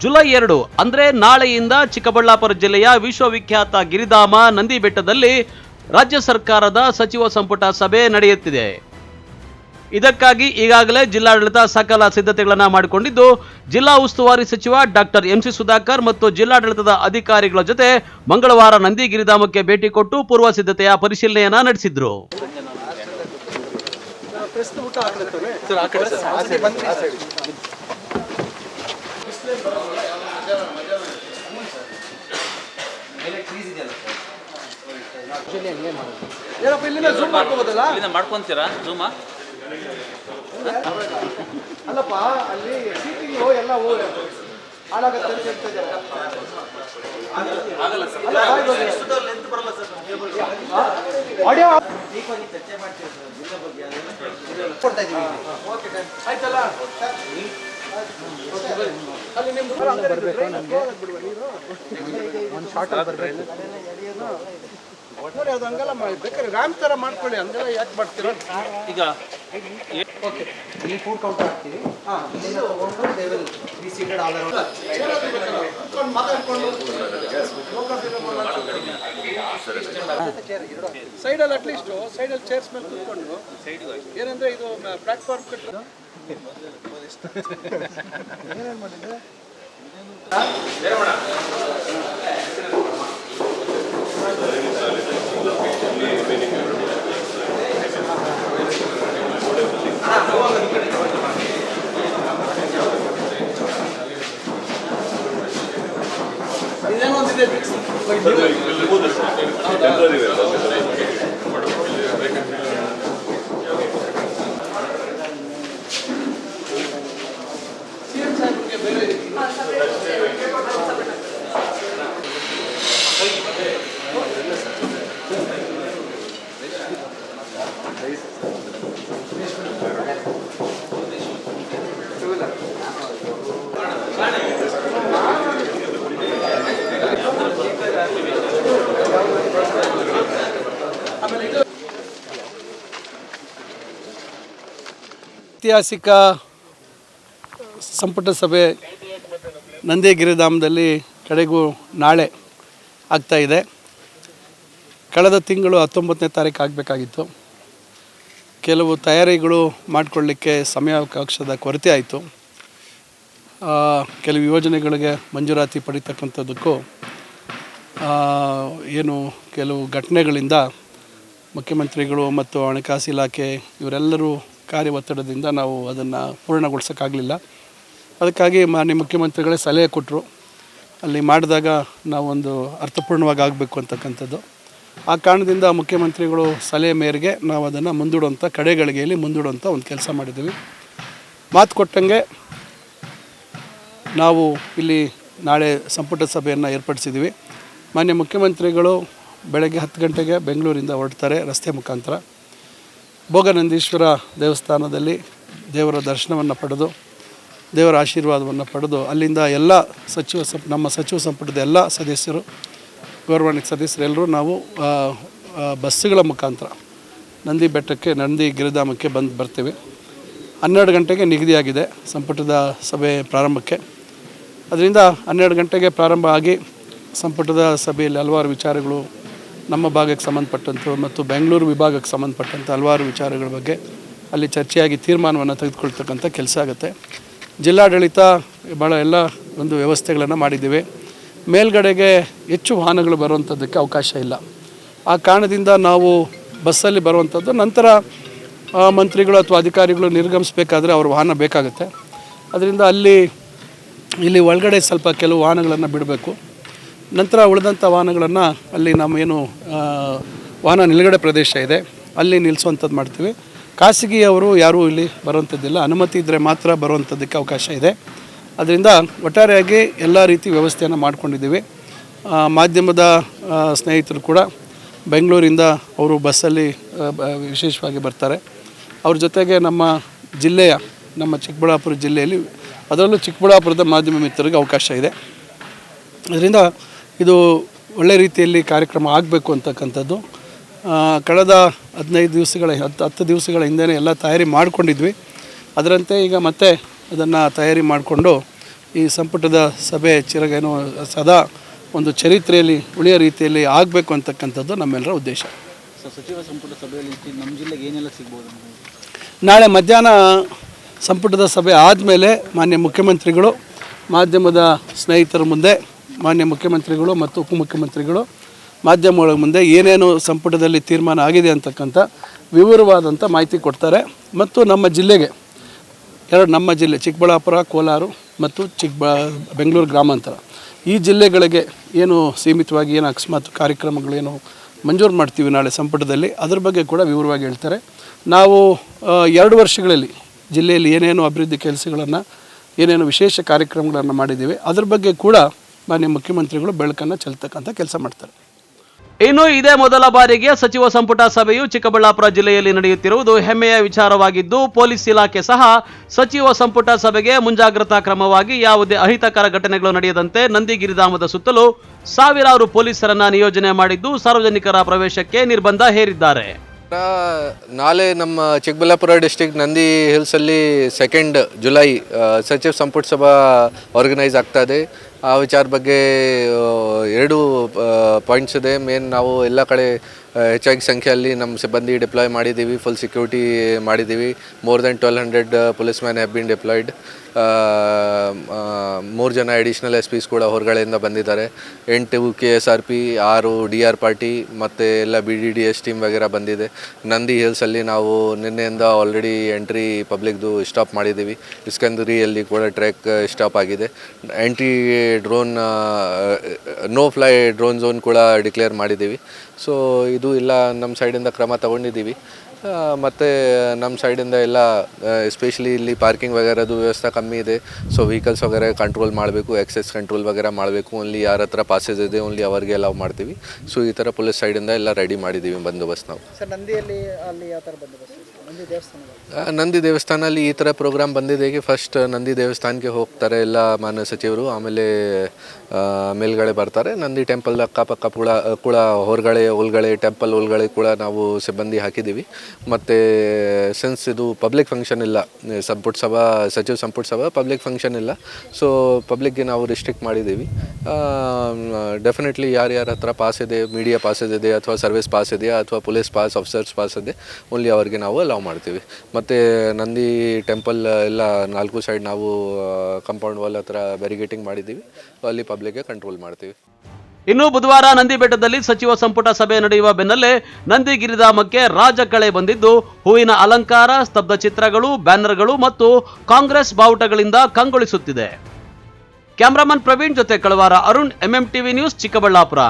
July 2 ಅಂದ್ರೆ ನಾಳೆಯಿಂದ ಚಿಕ್ಕಬಳ್ಳಾಪುರ ಜಿಲ್ಲೆಯ ವಿಶ್ವವಿಖ್ಯಾತ ಗಿರಿಧಾಮ ನಂದಿ ಬೆಟ್ಟದಲ್ಲಿ ರಾಜ್ಯ ಸರ್ಕಾರದ ಸಚಿವ ಸಂಪುಟ ಸಭೆ ನಡೆಯುತ್ತಿದೆ. ಇದಕ್ಕಾಗಿ ಈಗಾಗಲೇ ಜಿಲ್ಲಾಡಳಿತ ಸಕಲ ಸಿದ್ಧತೆಗಳನ್ನು ಮಾಡಿಕೊಂಡಿದ್ದು, ಜಿಲ್ಲಾ ಉಸ್ತುವಾರಿ ಸಚಿವ ಡಾಕ್ಟರ್ ಎಂಸಿ ಸುಧಾಕರ್ ಮತ್ತು ಜಿಲ್ಲಾಡಳಿತದ ಅಧಿಕಾರಿಗಳ ಜೊತೆ ಮಂಗಳವಾರ ನಂದಿ ಗಿರಿಧಾಮಕ್ಕೆ ಭೇಟಿ ಕೊಟ್ಟು ಪೂರ್ವ ಸಿದ್ಧತೆಯ ಪರಿಶೀಲನೆಯನ್ನ ನಡೆಸಿದ್ರು. ಮಾಡ್ಕೊಂತೀರಾ ಜೂಮ ಅಲ್ಲಪ್ಪ ಅಲ್ಲಿ ಸೀಟಿಂಗ್ ಎಲ್ಲ ಹಾಳಾಗತ್ತೆ ಅಂತ ಹೇಳ್ತಾ ಇದ್ದಾರೆ. ಆಡಿಯೋ ಚರ್ಚೆ ಮಾಡ್ತೀವಿ ಜಿಲ್ಲೆ ಬಗ್ಗೆ ಕೊಡ್ತಾ ಇದೀವಿ. ಆಯ್ತಲ್ಲ ಅಲ್ಲಿ ನಿಮ್ದು ಬರಬೇಕು. ನನಗೆ ಒಂದು ಶಾರ್ಟ್ ಬರಬೇಕು ನೋಡಿ. ಅದು ಹಂಗೆಲ್ಲ ಬೇಕಾದ್ರೆ ರ್ಯಾಮ್ ಥರ ಮಾಡ್ಕೊಳ್ಳಿ, ಹಂಗೆಲ್ಲ ಯಾಕೆ ಮಾಡ್ತೀರ? ಈಗ ಓಕೆ, ಇಲ್ಲಿ 4 ಕೌಂಟ್ ಹಾಕ್ತೀವಿ. ಇಲ್ಲಿಂದ ತಗೊಂಡು they will be seated all around. ಸೈಡಲ್ಲಿ ಅಟ್ಲೀಸ್ಟ್ ಸೈಡಲ್ಲಿ ಚೇರ್ಸ್ ಮೇಲೆ ಕೂತ್ಕೊಂಡು ಏನಂದ್ರೆ ಇದು ಪ್ಲಾಟ್ಫಾರ್ಮ್ ಕಟ್ಟೋದು ಏನೇನು ಮಾಡಿದ್ರೆ ಐತಿಹಾಸಿಕ ಸಂಪುಟ ಸಭೆ ನಂದಿ ಗಿರಿಧಾಮದಲ್ಲಿ ಕಡೆಗೂ ನಾಳೆ ಆಗ್ತಾಯಿದೆ. ಕಳೆದ ತಿಂಗಳು 19ನೇ ತಾರೀಕು ಆಗಬೇಕಾಗಿತ್ತು. ಕೆಲವು ತಯಾರಿಗಳು ಮಾಡಿಕೊಳ್ಳಿಕ್ಕೆ ಸಮಯಾವಕಾಶದ ಕೊರತೆ ಆಯಿತು. ಕೆಲವು ಯೋಜನೆಗಳಿಗೆ ಮಂಜೂರಾತಿ ಪಡಿತಕ್ಕಂಥದ್ದಕ್ಕೂ ಏನು ಕೆಲವು ಘಟನೆಗಳಿಂದ ಮುಖ್ಯಮಂತ್ರಿಗಳು ಮತ್ತು ಹಣಕಾಸು ಇಲಾಖೆ ಇವರೆಲ್ಲರೂ ಕಾರ್ಯ ಒತ್ತಡದಿಂದ ನಾವು ಅದನ್ನು ಪೂರ್ಣಗೊಳಿಸೋಕ್ಕಾಗಲಿಲ್ಲ. ಅದಕ್ಕಾಗಿ ಮಾನ್ಯ ಮುಖ್ಯಮಂತ್ರಿಗಳೇ ಸಲಹೆ ಕೊಟ್ಟರು, ಅಲ್ಲಿ ಮಾಡಿದಾಗ ನಾವೊಂದು ಅರ್ಥಪೂರ್ಣವಾಗಿ ಆಗಬೇಕು ಅಂತಕ್ಕಂಥದ್ದು. ಆ ಕಾರಣದಿಂದ ಮುಖ್ಯಮಂತ್ರಿಗಳು ಸಲಹೆ ಮೇರೆಗೆ ನಾವು ಅದನ್ನು ಮುಂದೂಡುವಂಥ ಕಡೆಗಳಿಗೆಯಲ್ಲಿ ಮುಂದೂಡುವಂಥ ಒಂದು ಕೆಲಸ ಮಾಡಿದ್ದೀವಿ. ಮಾತು ಕೊಟ್ಟಂಗೆ ನಾವು ಇಲ್ಲಿ ನಾಳೆ ಸಂಪುಟ ಸಭೆಯನ್ನು ಏರ್ಪಡಿಸಿದ್ದೀವಿ. ಮಾನ್ಯ ಮುಖ್ಯಮಂತ್ರಿಗಳು ಬೆಳಗ್ಗೆ 10 ಗಂಟೆಗೆ ಬೆಂಗಳೂರಿಂದ ಹೊರಡ್ತಾರೆ ರಸ್ತೆ ಮುಖಾಂತರ. ಭೋಗನಂದೀಶ್ವರ ದೇವಸ್ಥಾನದಲ್ಲಿ ದೇವರ ದರ್ಶನವನ್ನು ಪಡೆದು ದೇವರ ಆಶೀರ್ವಾದವನ್ನು ಪಡೆದು ಅಲ್ಲಿಂದ ಎಲ್ಲ ನಮ್ಮ ಸಚಿವ ಸಂಪುಟದ ಎಲ್ಲ ಸದಸ್ಯರು, ಗೌರವಾನ್ವಿತ ಸದಸ್ಯರೆಲ್ಲರೂ ನಾವು ಬಸ್ಸುಗಳ ಮುಖಾಂತರ ನಂದಿ ಬೆಟ್ಟಕ್ಕೆ, ನಂದಿ ಗಿರಿಧಾಮಕ್ಕೆ ಬರ್ತೀವಿ. 12 ಗಂಟೆಗೆ ನಿಗದಿಯಾಗಿದೆ ಸಂಪುಟದ ಸಭೆ ಪ್ರಾರಂಭಕ್ಕೆ. ಅದರಿಂದ 12 ಗಂಟೆಗೆ ಪ್ರಾರಂಭ ಆಗಿ ಸಂಪುಟದ ಸಭೆಯಲ್ಲಿ ಹಲವಾರು ವಿಚಾರಗಳು, ನಮ್ಮ ಭಾಗಕ್ಕೆ ಸಂಬಂಧಪಟ್ಟಂಥ ಮತ್ತು ಬೆಂಗಳೂರು ವಿಭಾಗಕ್ಕೆ ಸಂಬಂಧಪಟ್ಟಂಥ ಹಲವಾರು ವಿಚಾರಗಳ ಬಗ್ಗೆ ಅಲ್ಲಿ ಚರ್ಚೆಯಾಗಿ ತೀರ್ಮಾನವನ್ನು ತೆಗೆದುಕೊಳ್ತಕ್ಕಂಥ ಕೆಲಸ ಆಗುತ್ತೆ. ಜಿಲ್ಲಾಡಳಿತ ಭಾಳ ಎಲ್ಲ ಒಂದು ವ್ಯವಸ್ಥೆಗಳನ್ನು ಮಾಡಿದ್ದೀವಿ. ಮೇಲ್ಗಡೆಗೆ ಹೆಚ್ಚು ವಾಹನಗಳು ಬರುವಂಥದ್ದಕ್ಕೆ ಅವಕಾಶ ಇಲ್ಲ. ಆ ಕಾರಣದಿಂದ ನಾವು ಬಸ್ಸಲ್ಲಿ ಬರುವಂಥದ್ದು, ನಂತರ ಮಂತ್ರಿಗಳು ಅಥವಾ ಅಧಿಕಾರಿಗಳು ನಿರ್ಗಮಿಸಬೇಕಾದ್ರೆ ಅವ್ರ ವಾಹನ ಬೇಕಾಗುತ್ತೆ. ಅದರಿಂದ ಇಲ್ಲಿ ಒಳಗಡೆ ಸ್ವಲ್ಪ ಕೆಲವು ವಾಹನಗಳನ್ನು ಬಿಡಬೇಕು. ನಂತರ ಉಳಿದಂಥ ವಾಹನಗಳನ್ನು ಅಲ್ಲಿ ನಮ್ಮೇನು ವಾಹನ ನಿಲುಗಡೆ ಪ್ರದೇಶ ಇದೆ ಅಲ್ಲಿ ನಿಲ್ಲಿಸುವಂಥದ್ದು ಮಾಡ್ತೀವಿ. ಖಾಸಗಿಯವರು ಯಾರೂ ಇಲ್ಲಿ ಬರುವಂಥದ್ದಿಲ್ಲ, ಅನುಮತಿ ಇದ್ದರೆ ಮಾತ್ರ ಬರುವಂಥದ್ದಕ್ಕೆ ಅವಕಾಶ ಇದೆ. ಅದರಿಂದ ಒಟ್ಟಾರೆಯಾಗಿ ಎಲ್ಲ ರೀತಿ ವ್ಯವಸ್ಥೆಯನ್ನು ಮಾಡ್ಕೊಂಡಿದ್ದೀವಿ. ಮಾಧ್ಯಮದ ಸ್ನೇಹಿತರು ಕೂಡ ಬೆಂಗಳೂರಿಂದ ಅವರು ಬಸ್ಸಲ್ಲಿ ವಿಶೇಷವಾಗಿ ಬರ್ತಾರೆ. ಅವ್ರ ಜೊತೆಗೆ ನಮ್ಮ ಚಿಕ್ಕಬಳ್ಳಾಪುರ ಜಿಲ್ಲೆಯಲ್ಲಿ, ಅದರಲ್ಲೂ ಚಿಕ್ಕಬಳ್ಳಾಪುರದ ಮಾಧ್ಯಮ ಮಿತ್ರರಿಗೆ ಅವಕಾಶ ಇದೆ. ಅದರಿಂದ ಇದು ಒಳ್ಳೆ ರೀತಿಯಲ್ಲಿ ಕಾರ್ಯಕ್ರಮ ಆಗಬೇಕು ಅಂತಕ್ಕಂಥದ್ದು. ಕಳೆದ 10 ದಿವಸಗಳ ಹಿಂದೆ ಎಲ್ಲ ತಯಾರಿ ಮಾಡಿಕೊಂಡಿದ್ವಿ. ಅದರಂತೆ ಈಗ ಮತ್ತೆ ಅದನ್ನು ತಯಾರಿ ಮಾಡಿಕೊಂಡು ಈ ಸಂಪುಟದ ಸಭೆ ಚಿರಗೇನು ಸದಾ ಒಂದು ಚರಿತ್ರೆಯಲ್ಲಿ ಉಳಿಯೋ ರೀತಿಯಲ್ಲಿ ಆಗಬೇಕು ಅಂತಕ್ಕಂಥದ್ದು ನಮ್ಮೆಲ್ಲರ ಉದ್ದೇಶ. ಸಚಿವ ಸಂಪುಟ ಸಭೆಯಲ್ಲಿ ನಮ್ಮ ಜಿಲ್ಲೆಗೆ ಏನೆಲ್ಲ ಸಿಗ್ಬೋದು? ನಾಳೆ ಮಧ್ಯಾಹ್ನ ಸಂಪುಟದ ಸಭೆ ಆದಮೇಲೆ ಮಾನ್ಯ ಮುಖ್ಯಮಂತ್ರಿಗಳು ಮಾಧ್ಯಮದ ಸ್ನೇಹಿತರ ಮುಂದೆ ಮಾನ್ಯ ಮುಖ್ಯಮಂತ್ರಿಗಳು ಮತ್ತು ಉಪಮುಖ್ಯಮಂತ್ರಿಗಳು ಮಾಧ್ಯಮಗಳ ಮುಂದೆ ಏನೇನು ಸಂಪುಟದಲ್ಲಿ ತೀರ್ಮಾನ ಆಗಿದೆ ಅಂತಕ್ಕಂಥ ವಿವರವಾದಂಥ ಮಾಹಿತಿ ಕೊಡ್ತಾರೆ. ಮತ್ತು ನಮ್ಮ ಜಿಲ್ಲೆಗೆ ನಮ್ಮ ಜಿಲ್ಲೆ ಚಿಕ್ಕಬಳ್ಳಾಪುರ, ಕೋಲಾರ ಮತ್ತು ಬೆಂಗಳೂರು ಗ್ರಾಮಾಂತರ ಈ ಜಿಲ್ಲೆಗಳಿಗೆ ಏನು ಸೀಮಿತವಾಗಿ ಏನು ಅಕಸ್ಮಾತ್ ಕಾರ್ಯಕ್ರಮಗಳೇನು ಮಂಜೂರು ಮಾಡ್ತೀವಿ ನಾಳೆ ಸಂಪುಟದಲ್ಲಿ, ಅದ್ರ ಬಗ್ಗೆ ಕೂಡ ವಿವರವಾಗಿ ಹೇಳ್ತಾರೆ. ನಾವು 2 ವರ್ಷಗಳಲ್ಲಿ ಜಿಲ್ಲೆಯಲ್ಲಿ ಏನೇನು ಅಭಿವೃದ್ಧಿ ಕೆಲಸಗಳನ್ನು ಏನೇನು ವಿಶೇಷ ಕಾರ್ಯಕ್ರಮಗಳನ್ನು ಮಾಡಿದ್ದೀವಿ ಅದ್ರ ಬಗ್ಗೆ ಕೂಡ ಮಾನ್ಯ ಮುಖ್ಯಮಂತ್ರಿಗಳು ಬೆಳಕನ್ನು ಚೆಲ್ತಕ್ಕಂಥ ಕೆಲಸ ಮಾಡ್ತಾರೆ. ಇನ್ನು ಇದೇ ಮೊದಲ ಬಾರಿಗೆ ಸಚಿವ ಸಂಪುಟ ಸಭೆಯು ಚಿಕ್ಕಬಳ್ಳಾಪುರ ಜಿಲ್ಲೆಯಲ್ಲಿ ನಡೆಯುತ್ತಿರುವುದು ಹೆಮ್ಮೆಯ ವಿಚಾರವಾಗಿದ್ದು, ಪೊಲೀಸ್ ಇಲಾಖೆ ಸಹ ಸಚಿವ ಸಂಪುಟ ಸಭೆಗೆ ಮುಂಜಾಗ್ರತಾ ಕ್ರಮವಾಗಿ ಯಾವುದೇ ಅಹಿತಕರ ಘಟನೆಗಳು ನಡೆಯದಂತೆ ನಂದಿಗಿರಿಧಾಮದ ಸುತ್ತಲೂ ಸಾವಿರಾರು ಪೊಲೀಸರನ್ನ ನಿಯೋಜನೆ ಮಾಡಿದ್ದು, ಸಾರ್ವಜನಿಕರ ಪ್ರವೇಶಕ್ಕೆ ನಿರ್ಬಂಧ ಹೇರಿದ್ದಾರೆ. ನಾಳೆ ನಮ್ಮ ಚಿಕ್ಕಬಳ್ಳಾಪುರ ಡಿಸ್ಟಿಕ್ ನಂದಿ ಹಿಲ್ಸಲ್ಲಿ 2 ಜುಲೈ ಸಚಿವ ಸಂಪುಟ ಸಭಾ ಆರ್ಗನೈಸ್ ಆಗ್ತಾ ಇದೆ. ಆ ವಿಚಾರ ಬಗ್ಗೆ 2 ಪಾಯಿಂಟ್ಸ್ ಇದೆ. ಮೇನ್ ನಾವು ಎಲ್ಲ ಕಡೆ ಹೆಚ್ಚಾಗಿ ಸಂಖ್ಯೆಯಲ್ಲಿ ನಮ್ಮ ಸಿಬ್ಬಂದಿ ಡಿಪ್ಲಾಯ್ ಮಾಡಿದ್ದೀವಿ, ಫುಲ್ ಸೆಕ್ಯೂರಿಟಿ ಮಾಡಿದ್ದೀವಿ. More than 1200 police man have been diploid. 3 ಜನ ಅಡಿಷ್ನಲ್ SPs ಕೂಡ ಹೊರಗಡೆಯಿಂದ ಬಂದಿದ್ದಾರೆ. 8 KSRP, 6 DR ಪಾರ್ಟಿ ಮತ್ತು ಎಲ್ಲ BDDS ಟೀಮ್ ವಗೇರ ಬಂದಿದೆ. ನಂದಿ ಹಿಲ್ಸಲ್ಲಿ ನಾವು ನಿನ್ನೆಯಿಂದ ಆಲ್ರೆಡಿ ಎಂಟ್ರಿ ಪಬ್ಲಿಕ್ದು ಸ್ಟಾಪ್ ಮಾಡಿದ್ದೀವಿ. ಇಸ್ಕಂದರಿಯಲ್ಲಿ ಕೂಡ ಟ್ರ್ಯಾಕ್ ಸ್ಟಾಪ್ ಆಗಿದೆ. Anti drone no fly drone zone ಕೂಡ ಡಿಕ್ಲೇರ್ ಮಾಡಿದ್ದೀವಿ. ಸೊ ಇದು ಎಲ್ಲ ನಮ್ಮ ಸೈಡಿಂದ ಕ್ರಮ ತಗೊಂಡಿದ್ದೀವಿ. ಮತ್ತು ನಮ್ಮ ಸೈಡಿಂದ ಎಲ್ಲ ಎಸ್ಪೆಷಲಿ ಇಲ್ಲಿ ಪಾರ್ಕಿಂಗ್ ವಗೇರದು ವ್ಯವಸ್ಥೆ ಕಮ್ಮಿ ಇದೆ. ಸೊ ವೆಹಿಕಲ್ಸ್ ವಗೇರೆ ಕಂಟ್ರೋಲ್ ಮಾಡಬೇಕು, ಎಕ್ಸೆಸ್ ಕಂಟ್ರೋಲ್ ವಗೇರ ಮಾಡಬೇಕು. ಓನ್ಲಿ ಯಾರ ಹತ್ರ ಪಾಸೇಜ್ ಇದೆ ಓನ್ಲಿ ಅವರಿಗೆ ಅಲೌ ಮಾಡ್ತೀವಿ. ಸೊ ಈ ಥರ ಪೊಲೀಸ್ ಸೈಡಿಂದ ಎಲ್ಲ ರೆಡಿ ಮಾಡಿದ್ದೀವಿ ಬಂದೋಬಸ್ತ್ ನಾವು. ಸರ್, ನಂದಿಯಲ್ಲಿ ಅಲ್ಲಿ ಯಾವ ಥರ ಬಂದೋಬಸ್ತ್? ನಂದಿ ದೇವಸ್ಥಾನಲ್ಲಿ ಈ ಥರ ಪ್ರೋಗ್ರಾಮ್ ಬಂದಿದೆ. ಫಸ್ಟ್ ನಂದಿ ದೇವಸ್ಥಾನಕ್ಕೆ ಹೋಗ್ತಾರೆ ಎಲ್ಲ ಮಾನ್ಯ ಸಚಿವರು, ಆಮೇಲೆ ಮೇಲ್ಗಡೆ ಬರ್ತಾರೆ. ನಂದಿ ಟೆಂಪಲ್ ಅಕ್ಕಪಕ್ಕ ಕೂಡ ಒಳಗಡೆ ಟೆಂಪಲ್ ಒಳಗಡೆ ಕೂಡ ನಾವು ಸಿಬ್ಬಂದಿ ಹಾಕಿದ್ದೀವಿ. ಮತ್ತು ಸಿನ್ಸ್ ಇದು ಪಬ್ಲಿಕ್ ಫಂಕ್ಷನ್ ಇಲ್ಲ, ಸಚಿವ ಸಂಪುಟ ಸಭಾ ಪಬ್ಲಿಕ್ ಫಂಕ್ಷನ್ ಇಲ್ಲ. ಸೊ ಪಬ್ಲಿಕ್ಗೆ ನಾವು ರಿಸ್ಟ್ರಿಕ್ಟ್ ಮಾಡಿದ್ದೀವಿ. ಡೆಫಿನೆಟ್ಲಿ ಯಾರ್ಯಾರ ಹತ್ರ ಪಾಸ್ ಇದೆ, ಮೀಡಿಯಾ ಪಾಸಸ್ ಇದೆ ಅಥವಾ ಸರ್ವಿಸ್ ಪಾಸ್ ಇದೆಯಾ ಅಥವಾ ಪೊಲೀಸ್ ಪಾಸ್, ಆಫೀಸರ್ಸ್ ಪಾಸ್ ಇದೆ, ಓನ್ಲಿ ಅವರಿಗೆ ನಾವು ಅಲೌ ಮಾಡ್ತೀವಿ. ಮತ್ತು ನಂದಿ ಟೆಂಪಲ್ ಎಲ್ಲ 4 ಸೈಡ್ ನಾವು ಕಾಂಪೌಂಡ್ ವಾಲ್ ಹತ್ರ ಬ್ಯಾರಿಗೇಟಿಂಗ್ ಮಾಡಿದ್ದೀವಿ. ಅಲ್ಲಿ ಪಬ್ಲಿಕ್ಗೆ ಕಂಟ್ರೋಲ್ ಮಾಡ್ತೀವಿ. ಇನ್ನು ಬುಧವಾರ ನಂದಿ ಬೆಟ್ಟದಲ್ಲಿ ಸಚಿವ ಸಂಪುಟ ಸಭೆ ನಡೆಯುವ ಬೆನ್ನಲ್ಲೇ ನಂದಿಗಿರಿಧಾಮಕ್ಕೆ ರಾಜಕಳೆ ಬಂದಿದ್ದು, ಹೂವಿನ ಅಲಂಕಾರ, ಸ್ತಬ್ಧ ಚಿತ್ರಗಳು, ಬ್ಯಾನರ್ಗಳು ಮತ್ತು ಕಾಂಗ್ರೆಸ್ ಬಾವುಟಗಳಿಂದ ಕಂಗೊಳಿಸುತ್ತಿದೆ. ಕ್ಯಾಮರಾಮನ್ ಪ್ರವೀಣ್ ಜೊತೆ ಕಳವಾರ ಅರುಣ್, MMTV ನ್ಯೂಸ್, ಚಿಕ್ಕಬಳ್ಳಾಪುರ.